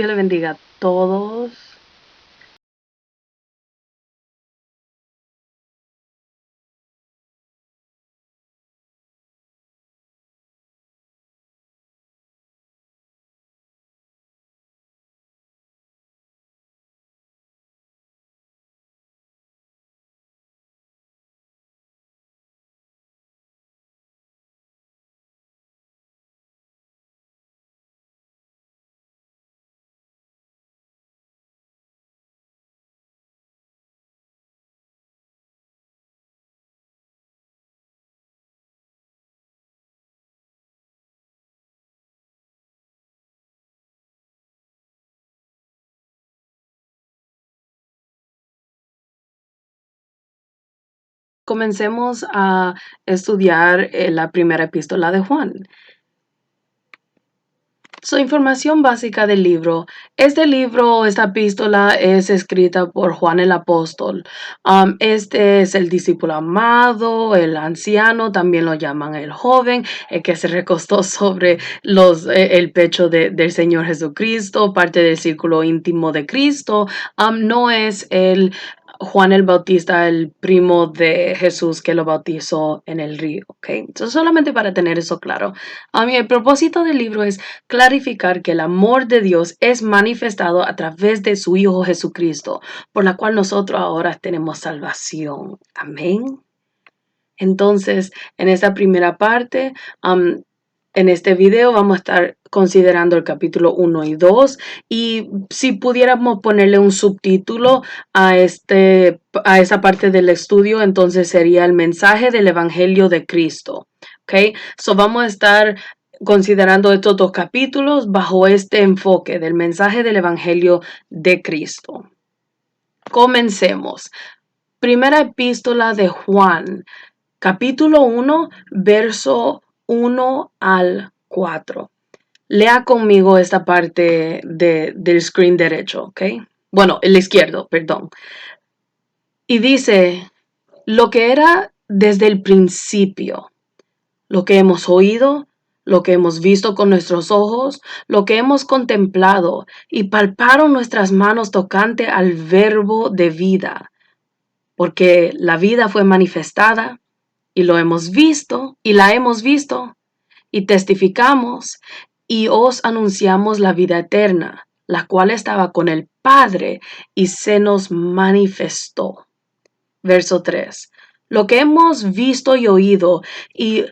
Dios le bendiga a todos. Comencemos a estudiar la primera epístola de Juan. Información básica del libro. Esta epístola es escrita por Juan el apóstol. Este es el discípulo amado, el anciano, también lo llaman el joven, el que se recostó sobre el pecho del Señor Jesucristo, parte del círculo íntimo de Cristo. No es el Juan el Bautista, el primo de Jesús que lo bautizó en el río. ¿Okay? Entonces, solamente para tener eso claro. El propósito del libro es clarificar que el amor de Dios es manifestado a través de su Hijo Jesucristo, por la cual nosotros ahora tenemos salvación. Amén. Entonces, en esta primera parte, en este video vamos a estar considerando el capítulo 1 y 2 y si pudiéramos ponerle un subtítulo a esa parte del estudio, entonces sería el mensaje del Evangelio de Cristo. ¿Ok? So vamos a estar considerando estos dos capítulos bajo este enfoque del mensaje del Evangelio de Cristo. Comencemos. Primera epístola de Juan, capítulo 1, verso 1 al 4. Lea conmigo esta parte del screen derecho, ¿ok? Bueno, el izquierdo, perdón. Y dice, lo que era desde el principio, lo que hemos oído, lo que hemos visto con nuestros ojos, lo que hemos contemplado y palparon nuestras manos tocante al verbo de vida, porque la vida fue manifestada y lo hemos visto y la hemos visto y testificamos y os anunciamos la vida eterna, la cual estaba con el Padre y se nos manifestó. Verso 3. Lo que hemos visto y oído, y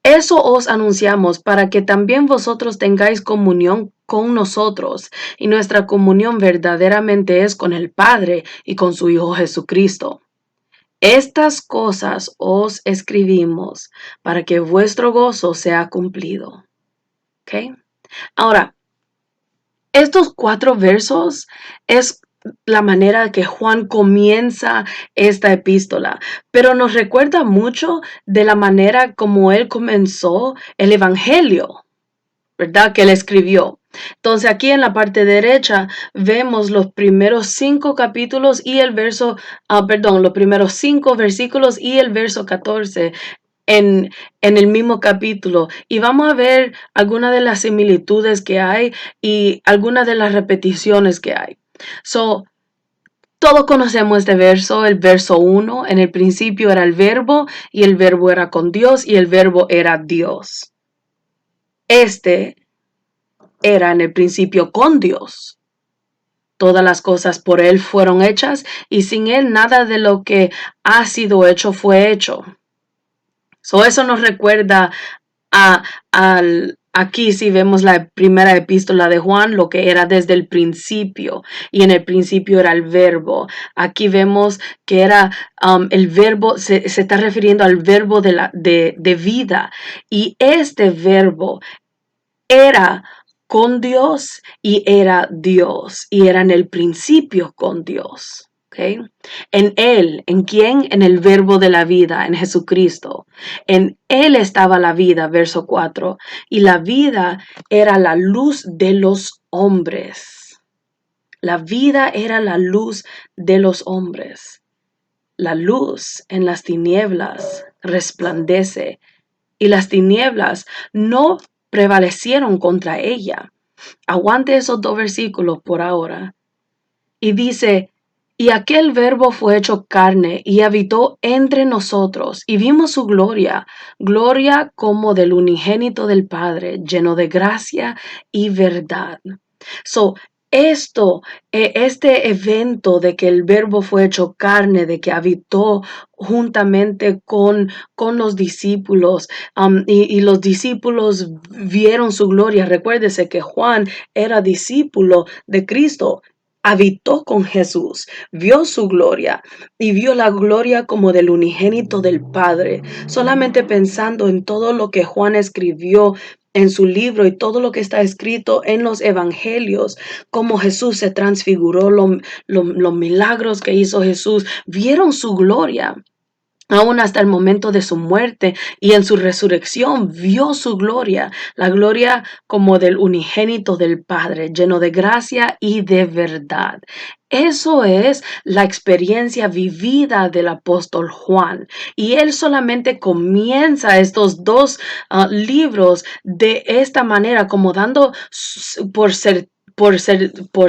eso os anunciamos para que también vosotros tengáis comunión con nosotros, y nuestra comunión verdaderamente es con el Padre y con su Hijo Jesucristo. Estas cosas os escribimos para que vuestro gozo sea cumplido. ¿Ok? Ahora, estos 4 versos es la manera que Juan comienza esta epístola, pero nos recuerda mucho de la manera como él comenzó el evangelio, ¿verdad? Que él escribió. Entonces aquí en la parte derecha vemos los primeros 5 capítulos y los primeros 5 versículos y el verso 14 en el mismo capítulo y vamos a ver algunas de las similitudes que hay y algunas de las repeticiones que hay. Todos conocemos este verso, el verso 1, en el principio era el verbo y el verbo era con Dios y el verbo era Dios. Este era en el principio con Dios. Todas las cosas por Él fueron hechas y sin Él nada de lo que ha sido hecho fue hecho. Eso nos recuerda aquí si vemos la primera epístola de Juan, lo que era desde el principio, y en el principio era el verbo. Aquí vemos que era el verbo, se está refiriendo al verbo de vida, y este verbo era con Dios y era Dios, y era en el principio con Dios. ¿Okay? En Él, ¿en quién? En el verbo de la vida, en Jesucristo. En Él estaba la vida, verso 4, y la vida era la luz de los hombres. La vida era la luz de los hombres. La luz en las tinieblas resplandece, y las tinieblas no prevalecieron contra ella. Aguante esos 2 versículos por ahora. Y dice, y aquel verbo fue hecho carne y habitó entre nosotros y vimos su gloria, gloria como del unigénito del Padre, lleno de gracia y verdad. So, este evento de que el verbo fue hecho carne, de que habitó juntamente con los discípulos, y los discípulos vieron su gloria. Recuérdese que Juan era discípulo de Cristo. Habitó con Jesús, vio su gloria y vio la gloria como del unigénito del Padre. Solamente pensando en todo lo que Juan escribió en su libro y todo lo que está escrito en los evangelios, cómo Jesús se transfiguró, los milagros que hizo Jesús, vieron su gloria. Aún hasta el momento de su muerte y en su resurrección vio su gloria, la gloria como del unigénito del Padre, lleno de gracia y de verdad. Eso es la experiencia vivida del apóstol Juan. Y él solamente comienza estos dos libros de esta manera, como dando por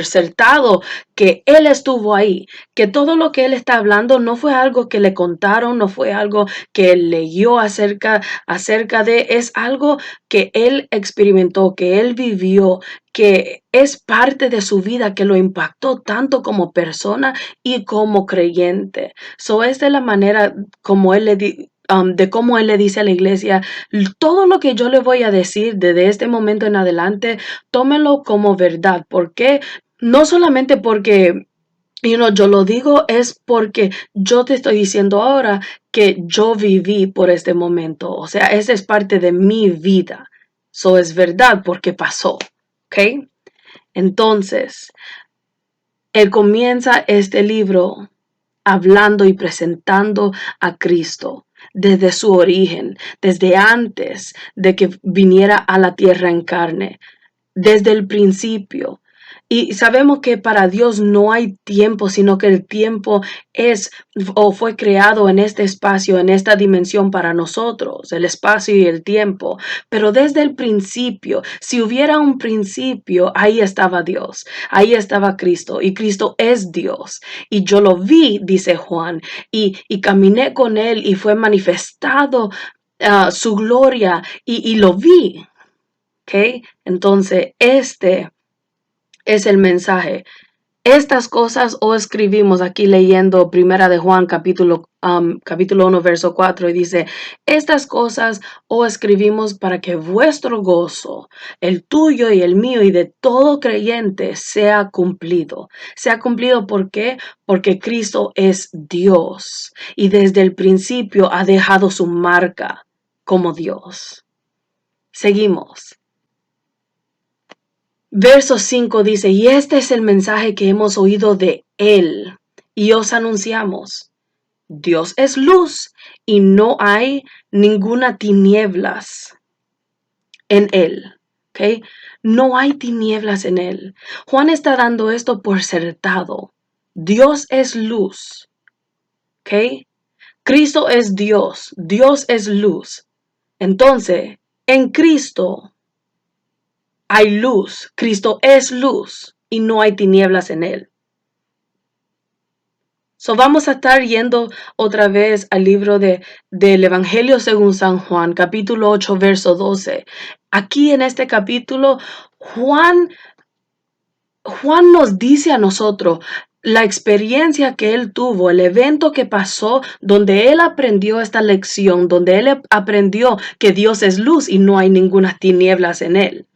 certado que él estuvo ahí, que todo lo que él está hablando no fue algo que le contaron, no fue algo que él leyó acerca de, es algo que él experimentó, que él vivió, que es parte de su vida, que lo impactó tanto como persona y como creyente. So, esta es la manera como él de cómo él le dice a la iglesia, todo lo que yo le voy a decir desde este momento en adelante, tómenlo como verdad. ¿Por qué? No solamente porque yo lo digo es porque yo te estoy diciendo ahora que yo viví por este momento. O sea, esa es parte de mi vida. Eso es verdad porque pasó. ¿Ok? Entonces, él comienza este libro hablando y presentando a Cristo desde su origen, desde antes de que viniera a la tierra en carne, desde el principio. Y sabemos que para Dios no hay tiempo, sino que el tiempo es o fue creado en este espacio, en esta dimensión para nosotros, el espacio y el tiempo. Pero desde el principio, si hubiera un principio, ahí estaba Dios, ahí estaba Cristo, y Cristo es Dios. Y yo lo vi, dice Juan, y caminé con él y fue manifestado su gloria y lo vi. ¿Ok? Entonces, este es el mensaje. Estas cosas os escribimos aquí leyendo Primera de Juan capítulo 1 verso 4 y dice, estas cosas os escribimos para que vuestro gozo, el tuyo y el mío y de todo creyente sea cumplido. Sea cumplido, ¿por qué? Porque Cristo es Dios y desde el principio ha dejado su marca como Dios. Seguimos. Verso 5 dice, y este es el mensaje que hemos oído de Él y os anunciamos. Dios es luz y no hay ninguna tinieblas en Él. ¿Okay? No hay tinieblas en Él. Juan está dando esto por certado. Dios es luz. ¿Okay? Cristo es Dios. Dios es luz. Entonces, en Cristo hay luz, Cristo es luz y no hay tinieblas en él. So vamos a estar yendo otra vez al libro del Evangelio según San Juan, capítulo 8, verso 12. Aquí en este capítulo, Juan nos dice a nosotros la experiencia que él tuvo, el evento que pasó, donde él aprendió esta lección, donde él aprendió que Dios es luz y no hay ninguna tinieblas en él.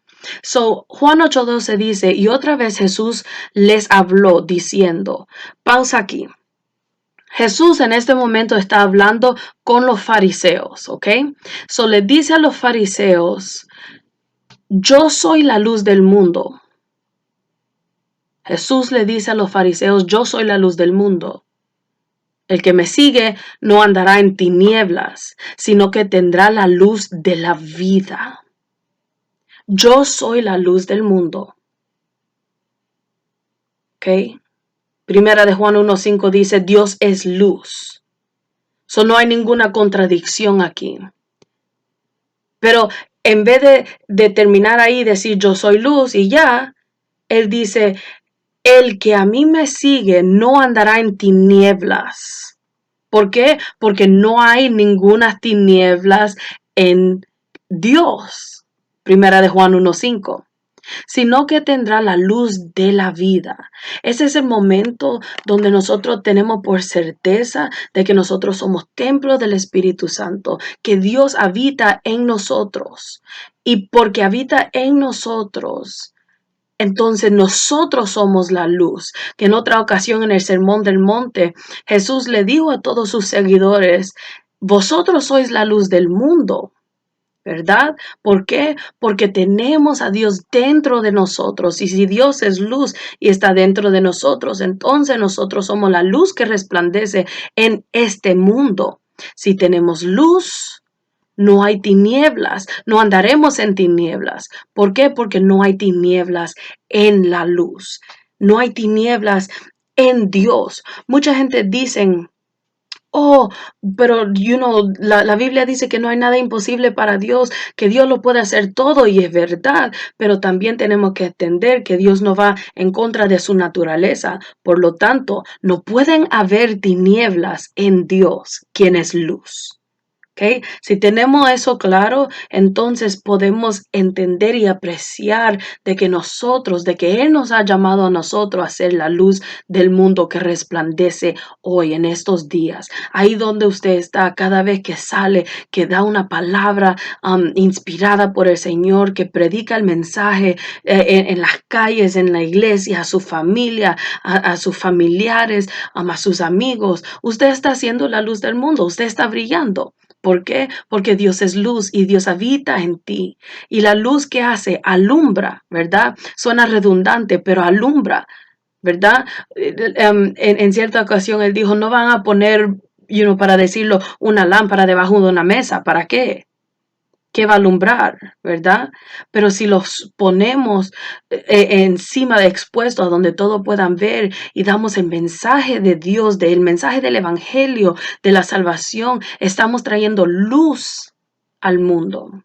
So, Juan 8:12 dice, y otra vez Jesús les habló diciendo, pausa aquí. Jesús en este momento está hablando con los fariseos, ¿ok? So, le dice a los fariseos, yo soy la luz del mundo. Jesús le dice a los fariseos, yo soy la luz del mundo. El que me sigue no andará en tinieblas, sino que tendrá la luz de la vida. Yo soy la luz del mundo. ¿Ok? Primera de Juan 1:5 dice, Dios es luz. So no hay ninguna contradicción aquí. Pero en vez de terminar ahí y decir yo soy luz y ya, él dice, el que a mí me sigue no andará en tinieblas. ¿Por qué? Porque no hay ninguna tinieblas en Dios. Primera de Juan 1:5, sino que tendrá la luz de la vida. Ese es el momento donde nosotros tenemos por certeza de que nosotros somos templo del Espíritu Santo, que Dios habita en nosotros. Y porque habita en nosotros, entonces nosotros somos la luz. Que en otra ocasión en el Sermón del Monte, Jesús le dijo a todos sus seguidores, vosotros sois la luz del mundo. ¿Verdad? ¿Por qué? Porque tenemos a Dios dentro de nosotros. Y si Dios es luz y está dentro de nosotros, entonces nosotros somos la luz que resplandece en este mundo. Si tenemos luz, no hay tinieblas, no andaremos en tinieblas. ¿Por qué? Porque no hay tinieblas en la luz. No hay tinieblas en Dios. Mucha gente dice, oh, pero la Biblia dice que no hay nada imposible para Dios, que Dios lo puede hacer todo y es verdad, pero también tenemos que entender que Dios no va en contra de su naturaleza. Por lo tanto, no pueden haber tinieblas en Dios, quien es luz. ¿Okay? Si tenemos eso claro, entonces podemos entender y apreciar de que Él nos ha llamado a nosotros a ser la luz del mundo que resplandece hoy en estos días. Ahí donde usted está, cada vez que sale, que da una palabra inspirada por el Señor, que predica el mensaje en las calles, en la iglesia, a su familia, a sus familiares, a sus amigos. Usted está siendo la luz del mundo, usted está brillando. ¿Por qué? Porque Dios es luz y Dios habita en ti. Y la luz que hace alumbra, ¿verdad? Suena redundante, pero alumbra, ¿verdad? En cierta ocasión él dijo, no van a poner, para decirlo, una lámpara debajo de una mesa. ¿Para qué? Que va a alumbrar, ¿verdad? Pero si los ponemos encima de expuesto a donde todos puedan ver y damos el mensaje de Dios, el mensaje del Evangelio, de la salvación, estamos trayendo luz al mundo.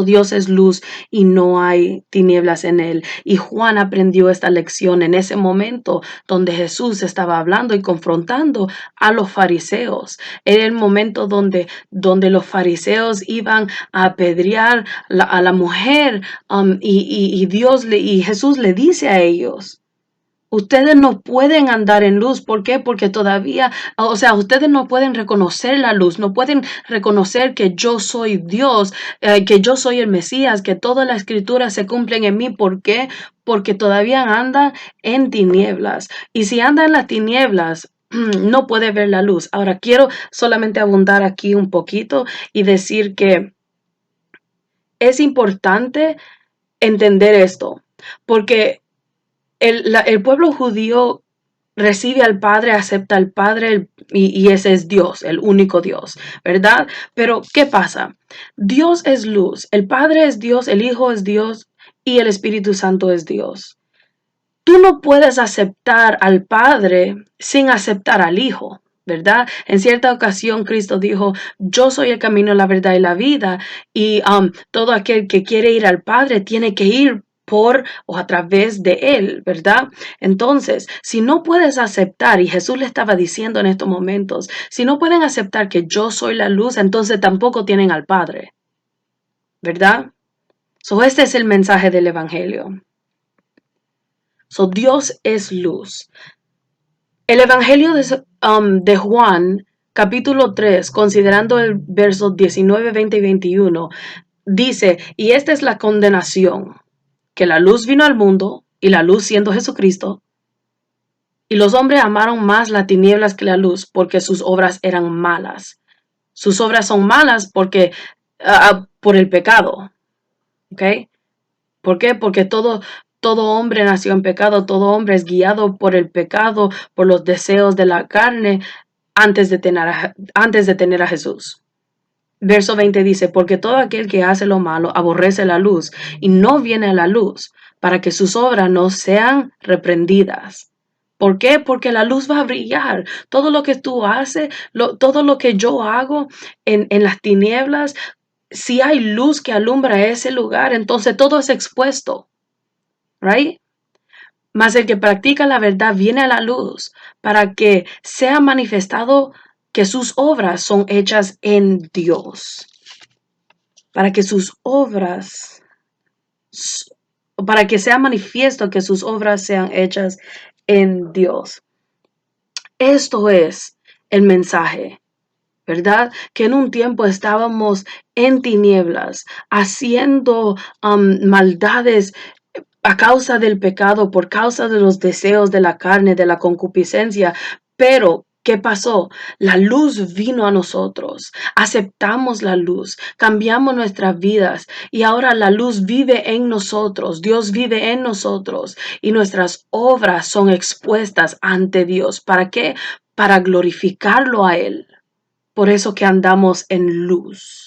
Dios es luz y no hay tinieblas en él. Y Juan aprendió esta lección en ese momento donde Jesús estaba hablando y confrontando a los fariseos. Era el momento donde los fariseos iban a apedrear a la mujer y Jesús le dice a ellos, ustedes no pueden andar en luz. ¿Por qué? Porque todavía, ustedes no pueden reconocer la luz, no pueden reconocer que yo soy Dios, que yo soy el Mesías, que toda la escritura se cumplen en mí. ¿Por qué? Porque todavía andan en tinieblas. Y si andan en las tinieblas, no puede ver la luz. Ahora, quiero solamente abundar aquí un poquito y decir que es importante entender esto, porque el pueblo judío recibe al Padre, acepta al Padre y ese es Dios, el único Dios, ¿verdad? Pero ¿qué pasa? Dios es luz, el Padre es Dios, el Hijo es Dios y el Espíritu Santo es Dios. Tú no puedes aceptar al Padre sin aceptar al Hijo, ¿verdad? En cierta ocasión Cristo dijo, yo soy el camino, la verdad y la vida, y todo aquel que quiere ir al Padre tiene que ir por o a través de él, ¿verdad? Entonces, si no puedes aceptar, y Jesús le estaba diciendo en estos momentos, si no pueden aceptar que yo soy la luz, entonces tampoco tienen al Padre, ¿verdad? Este es el mensaje del Evangelio. Dios es luz. El Evangelio de Juan, capítulo 3, considerando el verso 19, 20 y 21, dice, y esta es la condenación, que la luz vino al mundo, y la luz siendo Jesucristo, y los hombres amaron más las tinieblas que la luz, porque sus obras eran malas. Sus obras son malas por el pecado, ¿ok? ¿Por qué? Porque todo hombre nació en pecado, todo hombre es guiado por el pecado, por los deseos de la carne, antes de tener a Jesús. Verso 20 dice, porque todo aquel que hace lo malo aborrece la luz y no viene a la luz para que sus obras no sean reprendidas. ¿Por qué? Porque la luz va a brillar. Todo lo que tú haces, todo lo que yo hago en las tinieblas, si hay luz que alumbra ese lugar, entonces todo es expuesto, right? Mas el que practica la verdad viene a la luz para que sea manifestado que sus obras son hechas en Dios. Para que sus obras, para que sea manifiesto que sus obras sean hechas en Dios. Esto es el mensaje, ¿verdad? Que en un tiempo estábamos en tinieblas, haciendo maldades a causa del pecado, por causa de los deseos de la carne, de la concupiscencia. Pero, ¿qué pasó? La luz vino a nosotros, aceptamos la luz, cambiamos nuestras vidas y ahora la luz vive en nosotros, Dios vive en nosotros y nuestras obras son expuestas ante Dios. ¿Para qué? Para glorificarlo a Él. Por eso que andamos en luz.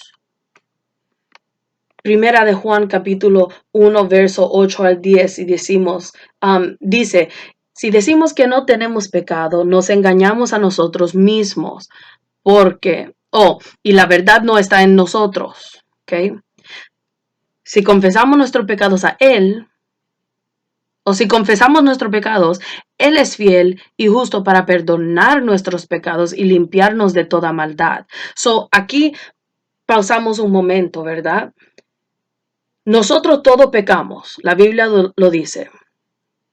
Primera de Juan capítulo 1 verso 8 al 10 y dice, si decimos que no tenemos pecado, nos engañamos a nosotros mismos, porque, y la verdad no está en nosotros, ¿ok? Si confesamos nuestros pecados a Él, o si confesamos nuestros pecados, Él es fiel y justo para perdonar nuestros pecados y limpiarnos de toda maldad. Aquí pausamos un momento, ¿verdad? Nosotros todos pecamos, la Biblia lo dice.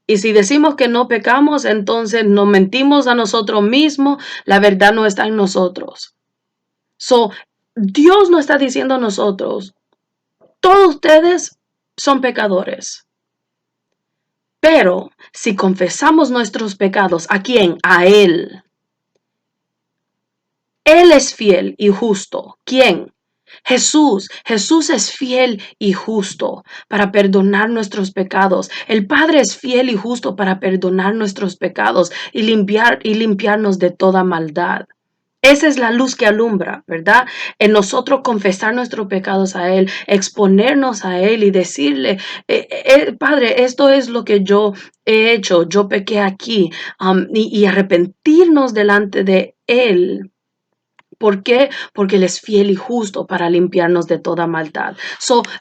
Y si decimos que no pecamos, entonces nos mentimos a nosotros mismos, la verdad no está en nosotros. Dios no está diciendo a nosotros, todos ustedes son pecadores. Pero si confesamos nuestros pecados, ¿a quién? A Él. Él es fiel y justo. ¿Quién? Jesús es fiel y justo para perdonar nuestros pecados. El Padre es fiel y justo para perdonar nuestros pecados y limpiarnos de toda maldad. Esa es la luz que alumbra, ¿verdad? En nosotros confesar nuestros pecados a Él, exponernos a Él y decirle, Padre, esto es lo que yo he hecho, yo pequé aquí, y arrepentirnos delante de Él. ¿Por qué? Porque Él es fiel y justo para limpiarnos de toda maldad.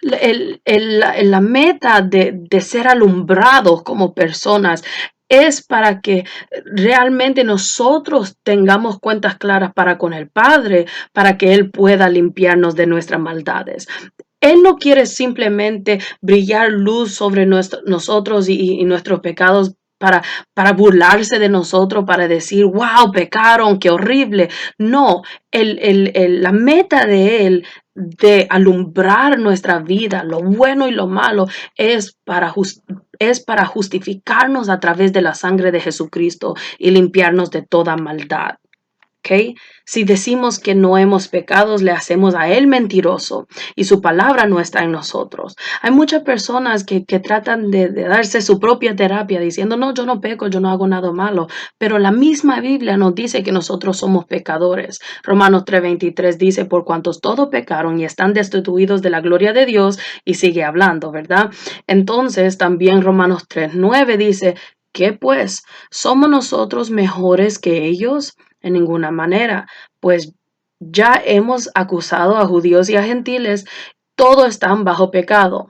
La meta de ser alumbrados como personas es para que realmente nosotros tengamos cuentas claras para con el Padre, para que Él pueda limpiarnos de nuestras maldades. Él no quiere simplemente brillar luz sobre nosotros y nuestros pecados para burlarse de nosotros, para decir, wow, pecaron, qué horrible. No, la meta de Él de alumbrar nuestra vida, lo bueno y lo malo, es para justificarnos a través de la sangre de Jesucristo y limpiarnos de toda maldad. ¿Okay? Si decimos que no hemos pecado, le hacemos a Él mentiroso y su palabra no está en nosotros. Hay muchas personas que tratan de darse su propia terapia diciendo, no, yo no peco, yo no hago nada malo, pero la misma Biblia nos dice que nosotros somos pecadores. Romanos 3:23 dice, por cuantos todos pecaron y están destituidos de la gloria de Dios, y sigue hablando, ¿verdad? Entonces también Romanos 3:9 dice, ¿qué pues? ¿Somos nosotros mejores que ellos? En ninguna manera, pues ya hemos acusado a judíos y a gentiles, todos están bajo pecado.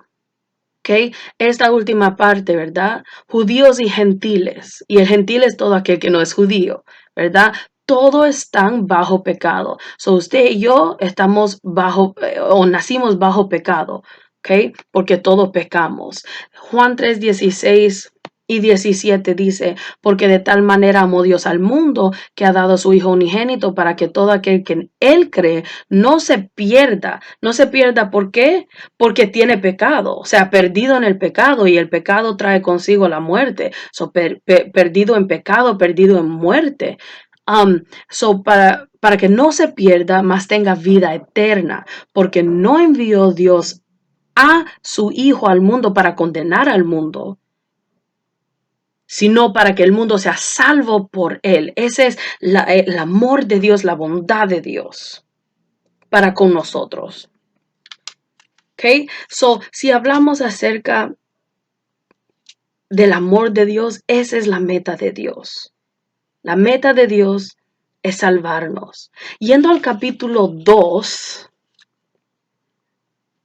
¿Ok? Esta última parte, ¿verdad? Judíos y gentiles, y el gentil es todo aquel que no es judío, ¿verdad? Todos están bajo pecado. Usted y yo estamos bajo, o nacimos bajo pecado, ¿ok? Porque todos pecamos. Juan 3:16 y 17 dice, porque de tal manera amó Dios al mundo que ha dado a su Hijo unigénito para que todo aquel que en Él cree no se pierda. No se pierda, ¿por qué? Porque tiene pecado, o sea, perdido en el pecado y el pecado trae consigo la muerte. Perdido en pecado, perdido en muerte. Para que no se pierda, más tenga vida eterna, porque no envió Dios a su Hijo al mundo para condenar al mundo, sino para que el mundo sea salvo por Él. Ese es el amor de Dios, la bondad de Dios para con nosotros. ¿Ok? Si hablamos acerca del amor de Dios, esa es la meta de Dios. La meta de Dios es salvarnos. Yendo al capítulo 2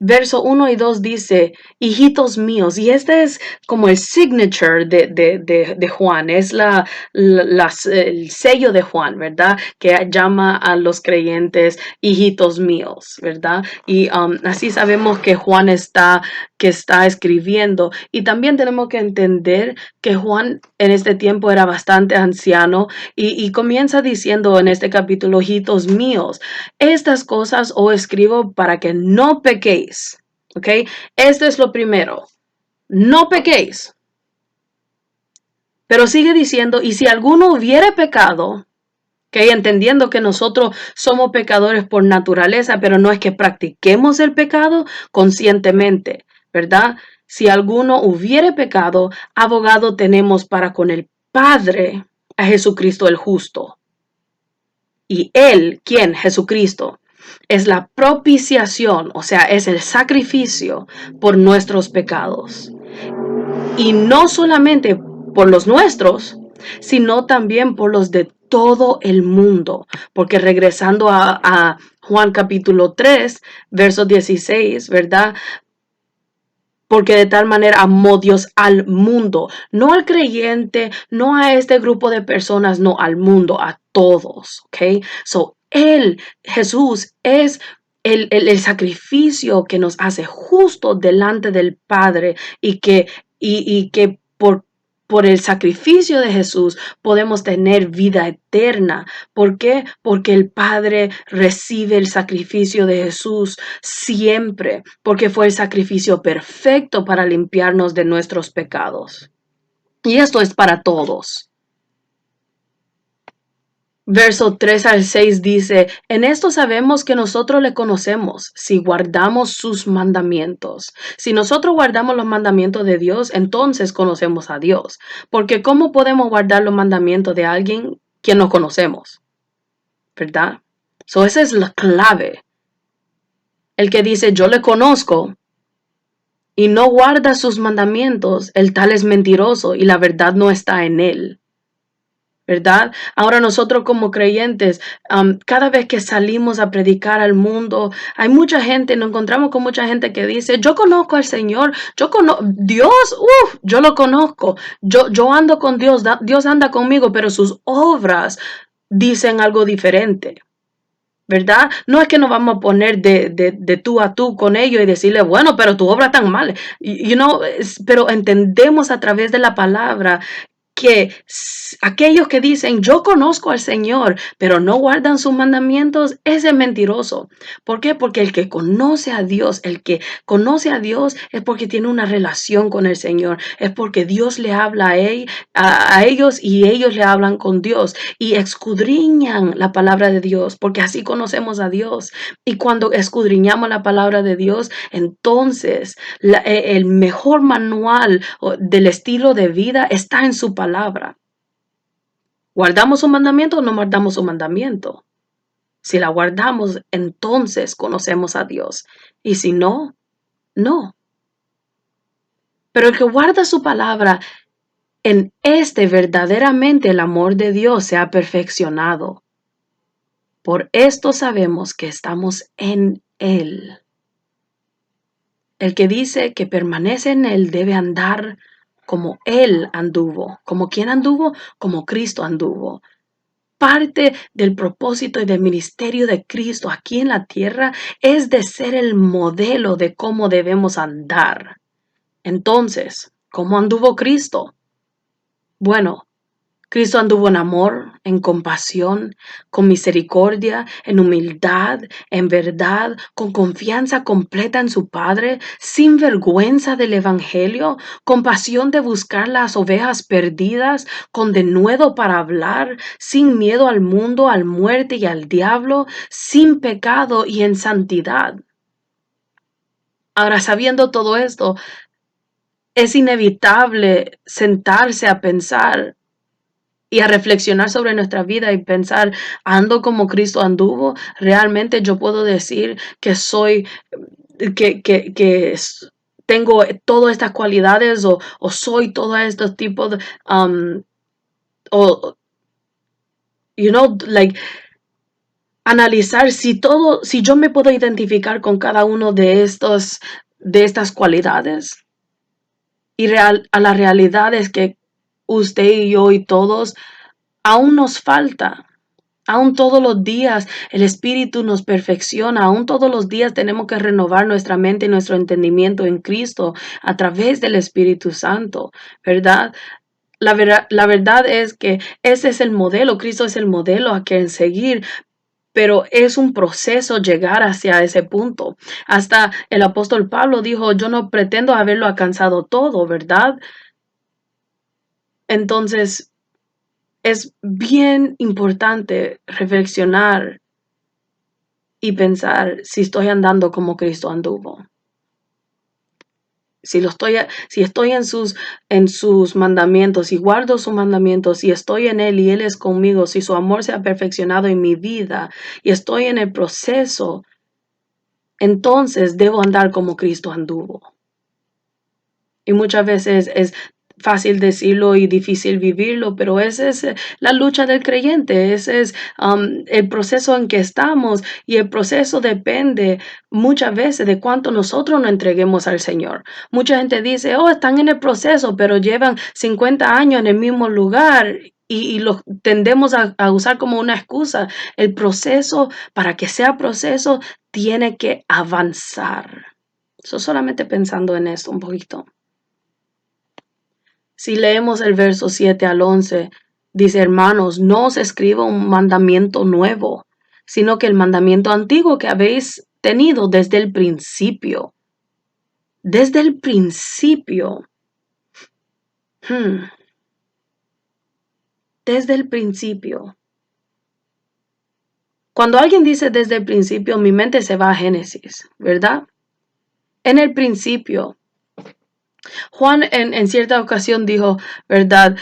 verso 1 y 2 dice, hijitos míos, y este es como el signature de Juan, es el sello de Juan, ¿verdad? Que llama a los creyentes hijitos míos, ¿verdad? Y así sabemos que está escribiendo. Y también tenemos que entender que Juan en este tiempo era bastante anciano y comienza diciendo en este capítulo, hijitos míos, estas cosas os escribo para que no pequéis. ¿Ok? Esto es lo primero. No pequéis. Pero sigue diciendo, y si alguno hubiere pecado, ¿ok? Entendiendo que nosotros somos pecadores por naturaleza, pero no es que practiquemos el pecado conscientemente, ¿verdad? Si alguno hubiere pecado, abogado tenemos para con el Padre a Jesucristo el justo. Y Él, ¿quién? Jesucristo, es la propiciación, o sea, es el sacrificio por nuestros pecados. Y no solamente por los nuestros, sino también por los de todo el mundo. Porque regresando a Juan capítulo 3, verso 16, ¿verdad? Porque de tal manera amó Dios al mundo, no al creyente, no a este grupo de personas, no al mundo, a todos, ¿ok? So, Él, Jesús, es el sacrificio que nos hace justo delante del Padre y que por el sacrificio de Jesús podemos tener vida eterna. ¿Por qué? Porque el Padre recibe el sacrificio de Jesús siempre, porque fue el sacrificio perfecto para limpiarnos de nuestros pecados. Y esto es para todos. Verso 3 al 6 dice, en esto sabemos que nosotros le conocemos si guardamos sus mandamientos. Si nosotros guardamos los mandamientos de Dios, entonces conocemos a Dios. Porque ¿cómo podemos guardar los mandamientos de alguien que no conocemos? ¿Verdad? So, esa es la clave. El que dice, yo le conozco y no guarda sus mandamientos, el tal es mentiroso y la verdad no está en él. ¿Verdad? Ahora nosotros como creyentes, cada vez que salimos a predicar al mundo, hay mucha gente, nos encontramos con mucha gente que dice, yo conozco al Señor, yo conozco, Dios, yo lo conozco, yo ando con Dios, Dios anda conmigo, pero sus obras dicen algo diferente. ¿Verdad? No es que nos vamos a poner de tú a tú con ellos y decirle, bueno, pero tu obra tan mal. Pero entendemos a través de la palabra que aquellos que dicen yo conozco al Señor, pero no guardan sus mandamientos, ese es mentiroso. ¿Por qué? Porque el que conoce a Dios, el que conoce a Dios es porque tiene una relación con el Señor, es porque Dios le habla a ellos y ellos le hablan con Dios y escudriñan la palabra de Dios, porque así conocemos a Dios. Y cuando escudriñamos la palabra de Dios, entonces el mejor manual del estilo de vida está en su palabra. ¿Guardamos un mandamiento o no guardamos un mandamiento? Si la guardamos, entonces conocemos a Dios. Y si no, no. Pero el que guarda su palabra, en este verdaderamente el amor de Dios se ha perfeccionado. Por esto sabemos que estamos en Él. El que dice que permanece en Él debe andar como Él anduvo. ¿Como quién anduvo? Como Cristo anduvo. Parte del propósito y del ministerio de Cristo aquí en la tierra es de ser el modelo de cómo debemos andar. Entonces, ¿cómo anduvo Cristo? Bueno, Cristo anduvo en amor, en compasión, con misericordia, en humildad, en verdad, con confianza completa en su Padre, sin vergüenza del Evangelio, con pasión de buscar las ovejas perdidas, con denuedo para hablar, sin miedo al mundo, al muerte y al diablo, sin pecado y en santidad. Ahora, sabiendo todo esto, es inevitable sentarse a pensar y a reflexionar sobre nuestra vida y pensar, ando como Cristo anduvo, realmente yo puedo decir que soy, que tengo todas estas cualidades o soy todos estos tipos de, o, like, analizar si yo me puedo identificar con cada uno de estas cualidades. Y a la realidad es que usted y yo y todos aún nos falta. Aún todos los días el Espíritu nos perfecciona, aún todos los días tenemos que renovar nuestra mente y nuestro entendimiento en Cristo a través del Espíritu Santo, ¿verdad? La verdad es que ese es el modelo, Cristo es el modelo a quien seguir, pero es un proceso llegar hacia ese punto. Hasta el apóstol Pablo dijo, yo no pretendo haberlo alcanzado todo, ¿verdad? Entonces, es bien importante reflexionar y pensar si estoy andando como Cristo anduvo. Si estoy en sus mandamientos y guardo sus mandamientos y estoy en Él y Él es conmigo, si su amor se ha perfeccionado en mi vida y estoy en el proceso, entonces debo andar como Cristo anduvo. Y muchas veces es fácil decirlo y difícil vivirlo, pero esa es la lucha del creyente, ese es el proceso en que estamos y el proceso depende muchas veces de cuánto nosotros nos entreguemos al Señor. Mucha gente dice, oh, están en el proceso, pero llevan 50 años en el mismo lugar. Y lo tendemos a usar como una excusa. El proceso, para que sea proceso, tiene que avanzar. Solamente pensando en esto un poquito. Si leemos el verso 7 al 11, dice, hermanos, no os escribo un mandamiento nuevo, sino que el mandamiento antiguo que habéis tenido desde el principio. Desde el principio. Desde el principio. Cuando alguien dice desde el principio, mi mente se va a Génesis, ¿verdad? En el principio. Juan en cierta ocasión dijo, ¿verdad?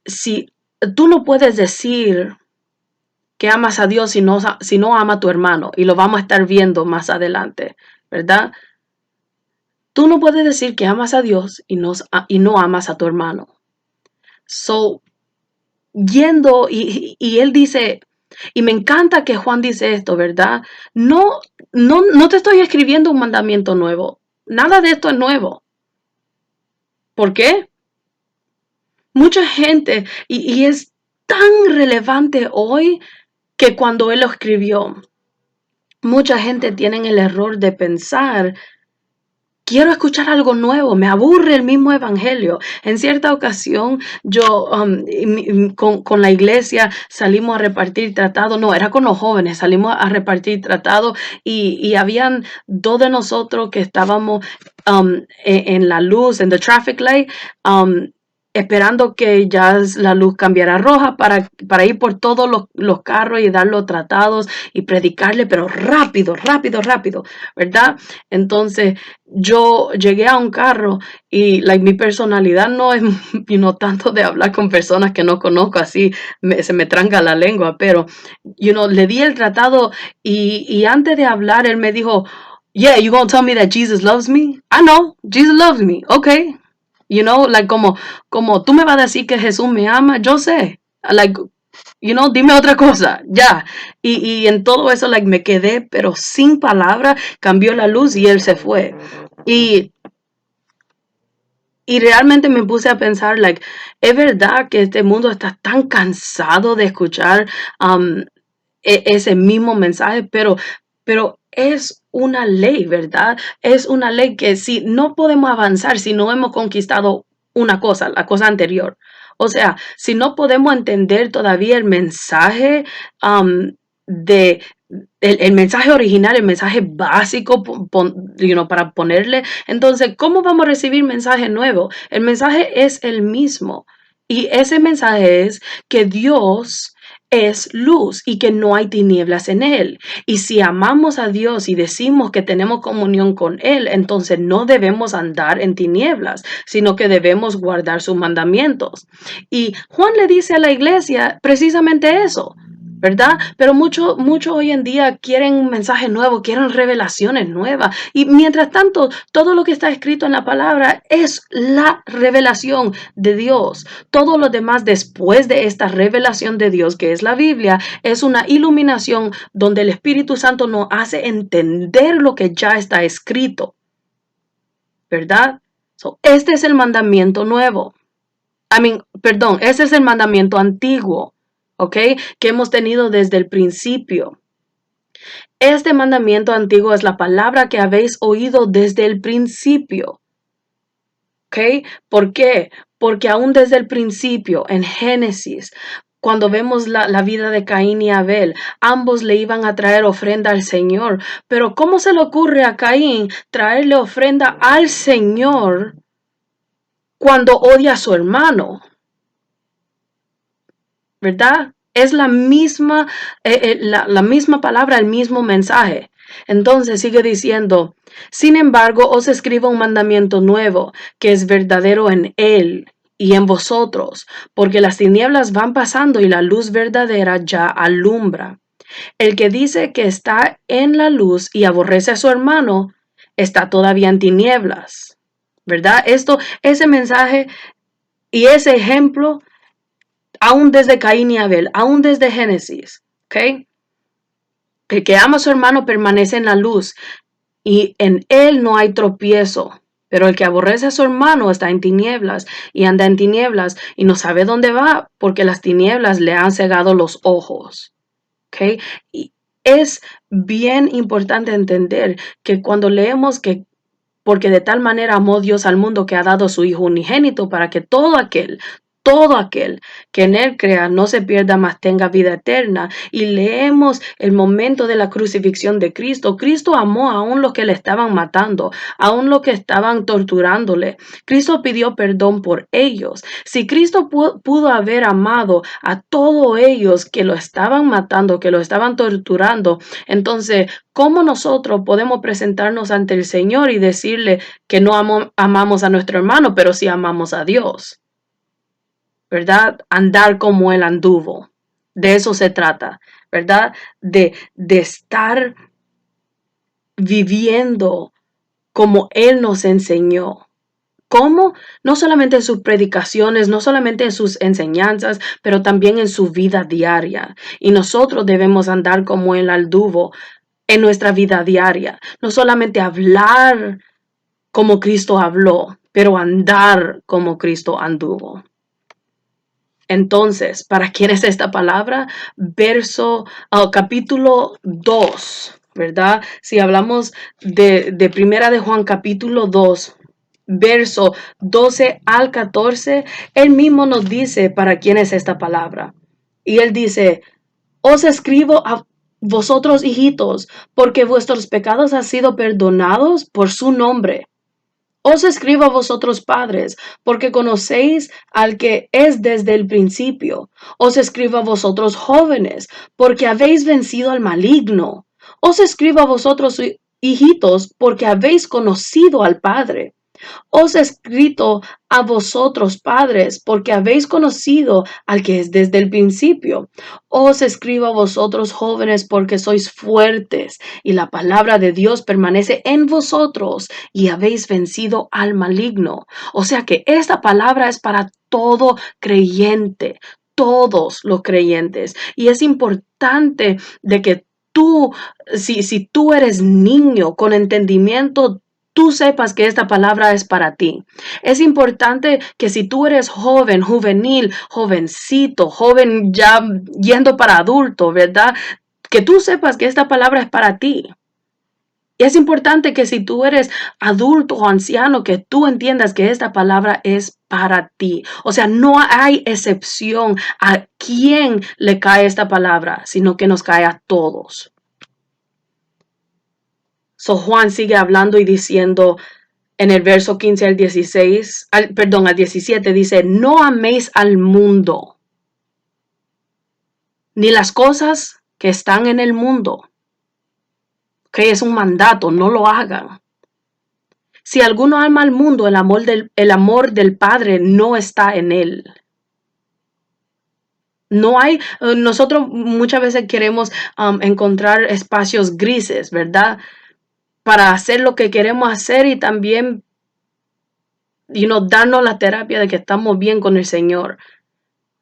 Si tú no puedes decir que amas a Dios si no ama a tu hermano, y lo vamos a estar viendo más adelante, ¿verdad? Tú no puedes decir que amas a Dios y no amas a tu hermano. So, yendo, y él dice, y me encanta que Juan dice esto, ¿verdad? No te estoy escribiendo un mandamiento nuevo. Nada de esto es nuevo. ¿Por qué? Mucha gente, y es tan relevante hoy que cuando él lo escribió, mucha gente tiene el error de pensar, quiero escuchar algo nuevo, me aburre el mismo evangelio. En cierta ocasión, yo con la iglesia salimos a repartir tratado, no, era con los jóvenes, salimos a repartir tratado y habían dos de nosotros que estábamos en la luz, en the traffic light, esperando que ya la luz cambiara a roja para ir por todos los carros y dar los tratados y predicarle, pero rápido, rápido, rápido, ¿verdad? Entonces yo llegué a un carro y mi personalidad no es tanto de hablar con personas que no conozco, así se me tranca la lengua, pero le di el tratado y antes de hablar él me dijo, yeah, you gonna tell me that Jesus loves me? I know, Jesus loves me, okay. Como tú me vas a decir que Jesús me ama, yo sé. Dime otra cosa, ya. Y en todo eso, me quedé, pero sin palabras, cambió la luz y él se fue. Y realmente me puse a pensar, es verdad que este mundo está tan cansado de escuchar ese mismo mensaje, pero es una ley, ¿verdad? Es una ley que si no podemos avanzar, si no hemos conquistado una cosa, la cosa anterior. O sea, si no podemos entender todavía el mensaje de el mensaje original, el mensaje básico para ponerle, entonces, ¿cómo vamos a recibir mensaje nuevo? El mensaje es el mismo. Y ese mensaje es que Dios es luz y que no hay tinieblas en él. Y si amamos a Dios y decimos que tenemos comunión con él, entonces no debemos andar en tinieblas, sino que debemos guardar sus mandamientos. Y Juan le dice a la iglesia precisamente eso. ¿verdad? Pero mucho hoy en día quieren un mensaje nuevo, quieren revelaciones nuevas. Y mientras tanto, todo lo que está escrito en la palabra es la revelación de Dios. Todo lo demás después de esta revelación de Dios, que es la Biblia, es una iluminación donde el Espíritu Santo nos hace entender lo que ya está escrito, ¿verdad? Este es el mandamiento nuevo. Perdón, ese es el mandamiento antiguo, ¿ok? Que hemos tenido desde el principio. Este mandamiento antiguo es la palabra que habéis oído desde el principio, ¿ok? ¿Por qué? Porque aún desde el principio, en Génesis, cuando vemos la vida de Caín y Abel, ambos le iban a traer ofrenda al Señor. Pero ¿cómo se le ocurre a Caín traerle ofrenda al Señor cuando odia a su hermano? ¿Verdad? Es la misma, la misma palabra, el mismo mensaje. Entonces sigue diciendo, sin embargo, os escribo un mandamiento nuevo, que es verdadero en él y en vosotros, porque las tinieblas van pasando y la luz verdadera ya alumbra. El que dice que está en la luz y aborrece a su hermano, está todavía en tinieblas. ¿Verdad? Ese mensaje y ese ejemplo aún desde Caín y Abel, aún desde Génesis, ¿ok? El que ama a su hermano permanece en la luz y en él no hay tropiezo. Pero el que aborrece a su hermano está en tinieblas y anda en tinieblas y no sabe dónde va porque las tinieblas le han cegado los ojos. ¿Ok? Y es bien importante entender que cuando leemos que porque de tal manera amó Dios al mundo que ha dado su Hijo unigénito para que todo aquel que en él crea no se pierda, mas tenga vida eterna. Y leemos el momento de la crucifixión de Cristo. Cristo amó aún los que le estaban matando, aún los que estaban torturándole. Cristo pidió perdón por ellos. Si Cristo pudo haber amado a todos ellos que lo estaban matando, que lo estaban torturando, entonces, ¿cómo nosotros podemos presentarnos ante el Señor y decirle que no amamos a nuestro hermano, pero sí amamos a Dios? ¿Verdad? Andar como Él anduvo. De eso se trata, ¿verdad? De estar viviendo como Él nos enseñó. ¿Cómo? No solamente en sus predicaciones, no solamente en sus enseñanzas, pero también en su vida diaria. Y nosotros debemos andar como Él anduvo en nuestra vida diaria. No solamente hablar como Cristo habló, pero andar como Cristo anduvo. Entonces, ¿para quién es esta palabra? Capítulo 2, ¿verdad? Si hablamos de Primera de Juan, capítulo 2, verso 12 al 14, él mismo nos dice para quién es esta palabra. Y él dice, os escribo a vosotros, hijitos, porque vuestros pecados han sido perdonados por su nombre. Os escribo a vosotros, padres, porque conocéis al que es desde el principio. Os escribo a vosotros, jóvenes, porque habéis vencido al maligno. Os escribo a vosotros, hijitos, porque habéis conocido al Padre. Os he escrito a vosotros, padres, porque habéis conocido al que es desde el principio. Os escribo a vosotros, jóvenes, porque sois fuertes y la palabra de Dios permanece en vosotros y habéis vencido al maligno. O sea que esta palabra es para todo creyente, todos los creyentes. Y es importante de que tú, si tú eres niño con entendimiento, tú sepas que esta palabra es para ti. Es importante que si tú eres joven, juvenil, jovencito, joven ya yendo para adulto, ¿verdad? Que tú sepas que esta palabra es para ti. Y es importante que si tú eres adulto o anciano, que tú entiendas que esta palabra es para ti. O sea, no hay excepción a quién le cae esta palabra, sino que nos cae a todos. So Juan sigue hablando y diciendo, en el verso 15 al 16, al 17 dice, no améis al mundo, ni las cosas que están en el mundo. Que es un mandato, no lo hagan. Si alguno ama al mundo, el amor del Padre no está en él. No hay, nosotros muchas veces queremos encontrar espacios grises, ¿verdad? Para hacer lo que queremos hacer y también, darnos la terapia de que estamos bien con el Señor,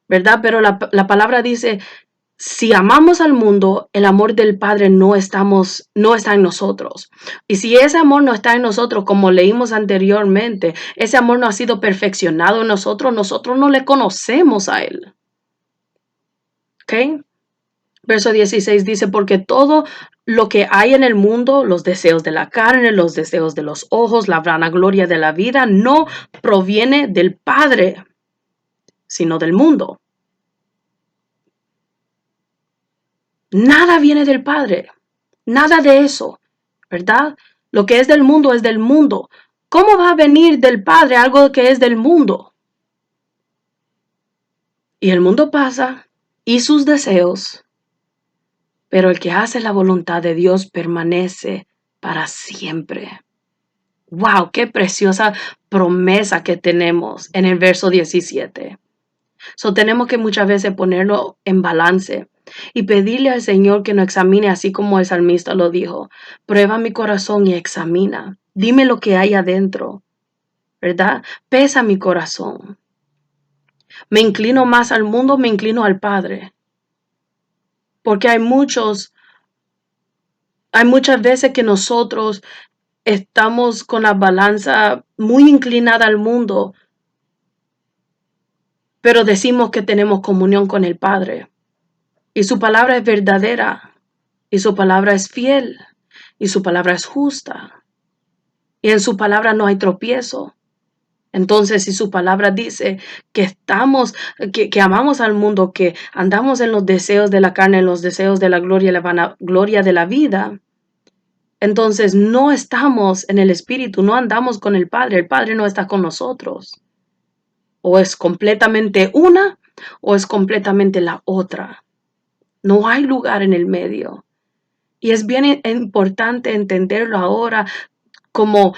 ¿verdad? Pero la palabra dice, si amamos al mundo, el amor del Padre no está en nosotros. Y si ese amor no está en nosotros, como leímos anteriormente, ese amor no ha sido perfeccionado en nosotros no le conocemos a Él. ¿Ok? Verso 16 dice, porque todo lo que hay en el mundo, los deseos de la carne, los deseos de los ojos, la vanagloria de la vida, no proviene del Padre, sino del mundo. Nada viene del Padre, nada de eso, ¿verdad? Lo que es del mundo es del mundo. ¿Cómo va a venir del Padre algo que es del mundo? Y el mundo pasa y sus deseos, pero el que hace la voluntad de Dios permanece para siempre. Wow, qué preciosa promesa que tenemos en el verso 17. Tenemos que muchas veces ponerlo en balance y pedirle al Señor que nos examine así como el salmista lo dijo. Prueba mi corazón y examina. Dime lo que hay adentro, ¿verdad? Pesa mi corazón. Me inclino más al mundo, me inclino al Padre. Porque hay muchas veces que nosotros estamos con la balanza muy inclinada al mundo, pero decimos que tenemos comunión con el Padre. Y su palabra es verdadera, y su palabra es fiel, y su palabra es justa, y en su palabra no hay tropiezo. Entonces, si su palabra dice que amamos al mundo, que andamos en los deseos de la carne, en los deseos de la gloria y la vanagloria de la vida, entonces no estamos en el Espíritu, no andamos con el Padre no está con nosotros. O es completamente una o es completamente la otra. No hay lugar en el medio. Y es bien importante entenderlo ahora, como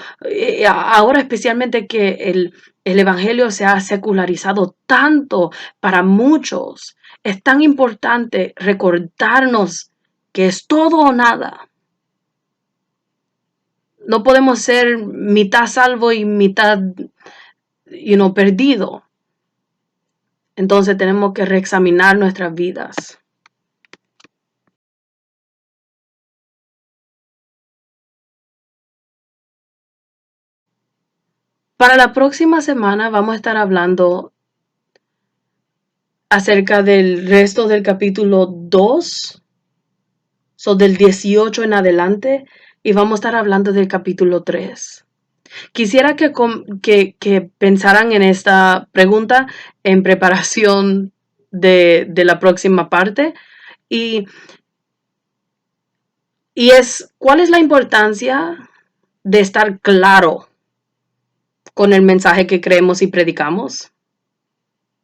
ahora especialmente que el Evangelio se ha secularizado tanto para muchos. Es tan importante recordarnos que es todo o nada. No podemos ser mitad salvo y mitad, perdido. Entonces tenemos que reexaminar nuestras vidas. Para la próxima semana vamos a estar hablando acerca del resto del capítulo 2, del 18 en adelante, y vamos a estar hablando del capítulo 3. Quisiera que pensaran en esta pregunta en preparación de la próxima parte, y, ¿cuál es la importancia de estar claro con el mensaje que creemos y predicamos?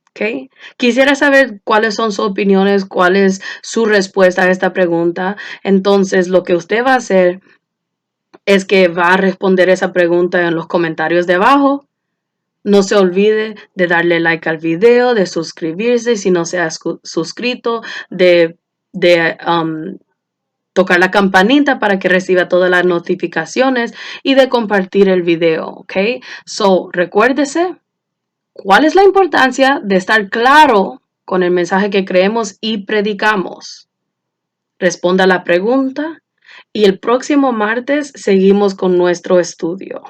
Okay. Quisiera saber cuáles son sus opiniones, cuál es su respuesta a esta pregunta. Entonces, lo que usted va a hacer es que va a responder esa pregunta en los comentarios de abajo. No se olvide de darle like al video, de suscribirse si no se ha suscrito, de tocar la campanita para que reciba todas las notificaciones y de compartir el video, ¿ok? Recuérdese. ¿Cuál es la importancia de estar claro con el mensaje que creemos y predicamos? Responda la pregunta y el próximo martes seguimos con nuestro estudio.